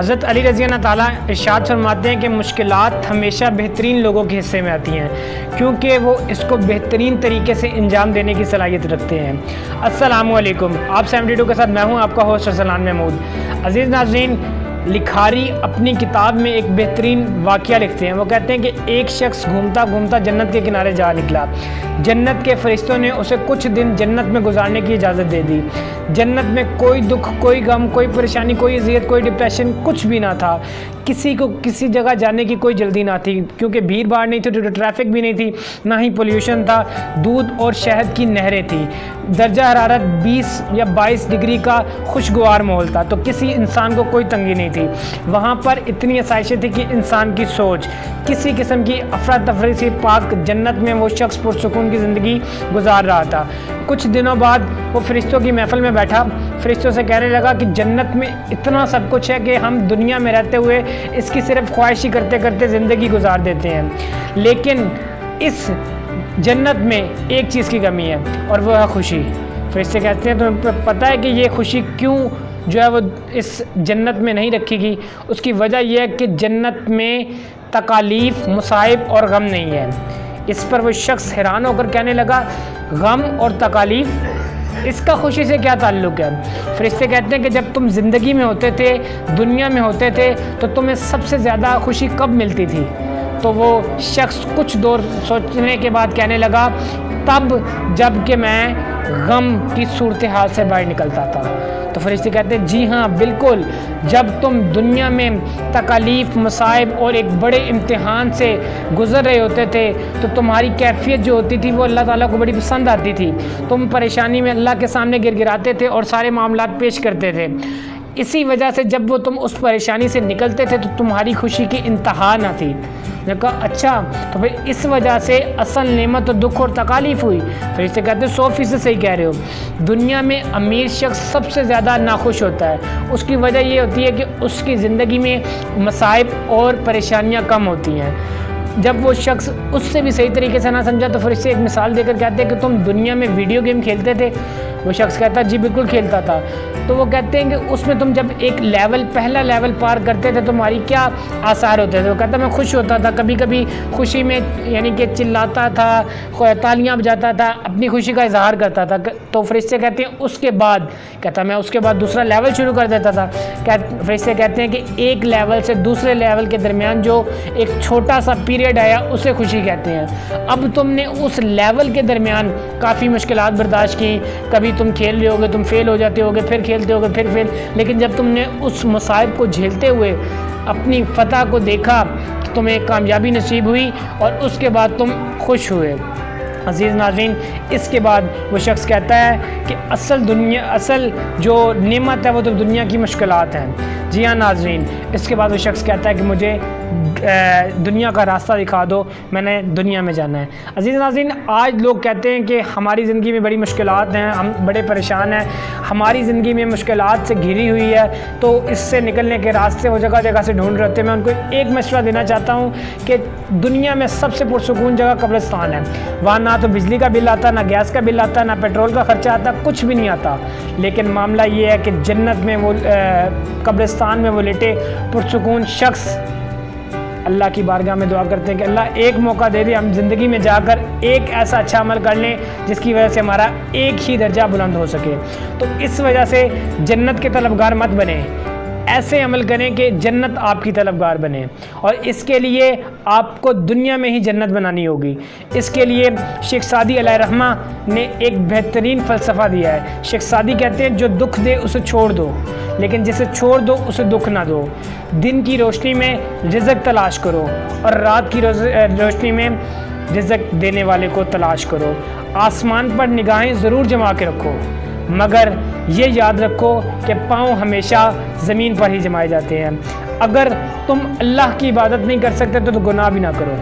हज़रत अली रज़ी अल्लाह ताला इरशाद फरमाते हैं कि मुश्किलात हमेशा बेहतरीन लोगों के हिस्से में आती हैं, क्योंकि वो इसको बेहतरीन तरीके से अंजाम देने की सलाहियत रखते हैं। अस्सलामु अलैकुम, आप 72 के साथ मैं हूँ आपका होस्ट अरसलान महमूद। अज़ीज़ नाज़रीन, लिखारी अपनी किताब में एक बेहतरीन वाक़या लिखते हैं। वो कहते हैं कि एक शख्स घूमता घूमता जन्नत के किनारे जा निकला। जन्नत के फरिश्तों ने उसे कुछ दिन जन्नत में गुजारने की इजाज़त दे दी। जन्नत में कोई दुख, कोई गम, कोई परेशानी, कोई अज़ियत, कोई डिप्रेशन, कुछ भी ना था। किसी को किसी जगह जाने की कोई जल्दी ना थी, क्योंकि भीड़ भाड़ नहीं थी, ट्रैफिक भी नहीं थी, ना ही पोल्यूशन था। दूध और शहद की नहरें थी। दर्जा हरारत 20 या 22 डिग्री का खुशगवार माहौल था, तो किसी इंसान को कोई तंगी नहीं थी। वहाँ पर इतनी आसाइशें थी कि इंसान की सोच किसी किस्म की अफरा तफरी से पाक जन्नत में वो शख्स पुरसुकून की ज़िंदगी गुजार रहा था। कुछ दिनों बाद वो फरिश्तों की महफिल में बैठा, फरिश्तों से कहने लगा कि जन्नत में इतना सब कुछ है कि हम दुनिया में रहते हुए इसकी सिर्फ ख्वाहिश ही करते करते ज़िंदगी गुजार देते हैं, लेकिन इस जन्नत में एक चीज़ की कमी है और वह है खुशी। फरिश्ते कहते हैं तुम्हें पता है कि ये खुशी क्यों जो है वो इस जन्नत में नहीं रखी? उसकी वजह यह है कि जन्नत में तकालीफ, मुसाइब और गम नहीं है। इस पर वो शख्स हैरान होकर कहने लगा, गम और तकालीफ, इसका खुशी से क्या ताल्लुक़ है? फरिश्ते कहते हैं कि जब तुम ज़िंदगी में होते थे, दुनिया में होते थे, तो तुम्हें सबसे ज़्यादा खुशी कब मिलती थी? तो वो शख्स कुछ दौर सोचने के बाद कहने लगा, तब जब कि मैं गम की सूरत हाल से बाहर निकलता था। तो फरिश्ते कहते हैं जी हाँ बिल्कुल, जब तुम दुनिया में तकालीफ, मसाइब और एक बड़े इम्तिहान से गुज़र रहे होते थे, तो तुम्हारी कैफियत जो होती थी वो अल्लाह ताला को बड़ी पसंद आती थी। तुम परेशानी में अल्लाह के सामने गिड़गिड़ाते थे और सारे मामलात पेश करते थे। इसी वजह से जब वो तुम उस परेशानी से निकलते थे तो तुम्हारी खुशी की इंतहा ना थी। मैंने कहा अच्छा, तो फिर इस वजह से असल नेमत तो दुख और तकालीफ हुई। फिर इसे कहते हैं 100% सही कह रहे हो। दुनिया में अमीर शख्स सबसे ज़्यादा नाखुश होता है। उसकी वजह ये होती है कि उसकी ज़िंदगी में मसाइब और परेशानियाँ कम होती हैं। जब वो शख्स उससे भी सही तरीके से ना समझा तो फिर इससे एक मिसाल देकर कहते हैं कि तुम दुनिया में वीडियो गेम खेलते थे? वो शख्स कहता जी बिल्कुल खेलता था। तो वो कहते हैं कि उसमें तुम जब एक लेवल, पहला लेवल पार करते थे, तुम्हारी क्या आसार होते थे? वो कहता मैं खुश होता था, कभी कभी खुशी में यानी कि चिल्लाता था, तालियां बजाता था, अपनी खुशी का इजहार करता था। तो फरिश्ते कहते हैं उसके बाद, कहता मैं उसके बाद दूसरा लेवल शुरू कर देता था। फरिश्ते कहते हैं कि एक लेवल से दूसरे लेवल के दरमियान जो एक छोटा सा पीरियड आया उसे खुशी कहते हैं। अब तुमने उस लेवल के दरमियान काफ़ी मुश्किलात बर्दाश्त की, कभी तुम खेल रहे होगे, तुम फेल हो जाते होगे, फिर खेलते होगे, फिर फेल, लेकिन जब तुमने उस मुसाइब को झेलते हुए अपनी फतह को देखा तो तुम्हें कामयाबी नसीब हुई और उसके बाद तुम खुश हुए। अज़ीज़ नाज़रीन, इसके बाद वो शख्स कहता है कि असल जो नेमत है वो तो दुनिया की मुश्किलात हैं। जी हाँ नाज़रीन, इसके बाद वो शख्स कहता है कि मुझे दुनिया का रास्ता दिखा दो, मैंने दुनिया में जाना है। अज़ीज़ नाज़रीन, आज लोग कहते हैं कि हमारी ज़िंदगी में बड़ी मुश्किलात हैं, हम बड़े परेशान हैं, हमारी ज़िंदगी में मुश्किलात से घिरी हुई है, तो इससे निकलने के रास्ते वो जगह जगह से ढूंढ रहे होते हैं। मैं उनको एक मशवरा देना चाहता हूँ कि दुनिया में सबसे पुरसुकून जगह कब्रिस्तान है। वहाँ ना तो बिजली का बिल आता, ना गैस का बिल आता, ना पेट्रोल का ख़र्चा आता, कुछ भी नहीं आता। लेकिन मामला ये है कि जन्नत में वो कब्रिस्तान में वो लेटे पुरसुकून शख्स अल्लाह की बारगाह में दुआ करते हैं कि अल्लाह एक मौका दे दे, हम ज़िंदगी में जाकर एक ऐसा अच्छा अमल कर लें जिसकी वजह से हमारा एक ही दर्जा बुलंद हो सके। तो इस वजह से जन्नत के तलबगार मत बने, ऐसे अमल करें कि जन्नत आपकी तलबगार बने। और इसके लिए आपको दुनिया में ही जन्नत बनानी होगी। इसके लिए शेख सादी अलैहिर्रहमा ने एक बेहतरीन फ़लसफ़ा दिया है। शेख सादी कहते हैं जो दुख दे उसे छोड़ दो, लेकिन जिसे छोड़ दो उसे दुख ना दो। दिन की रोशनी में रिज़्क़ तलाश करो और रात की रोशनी में रिज़्क़ देने वाले को तलाश करो। आसमान पर निगाहें ज़रूर जमा के रखो, मगर ये याद रखो कि पाँव हमेशा ज़मीन पर ही जमाए जाते हैं। अगर तुम अल्लाह की इबादत नहीं कर सकते तो गुनाह भी ना करो।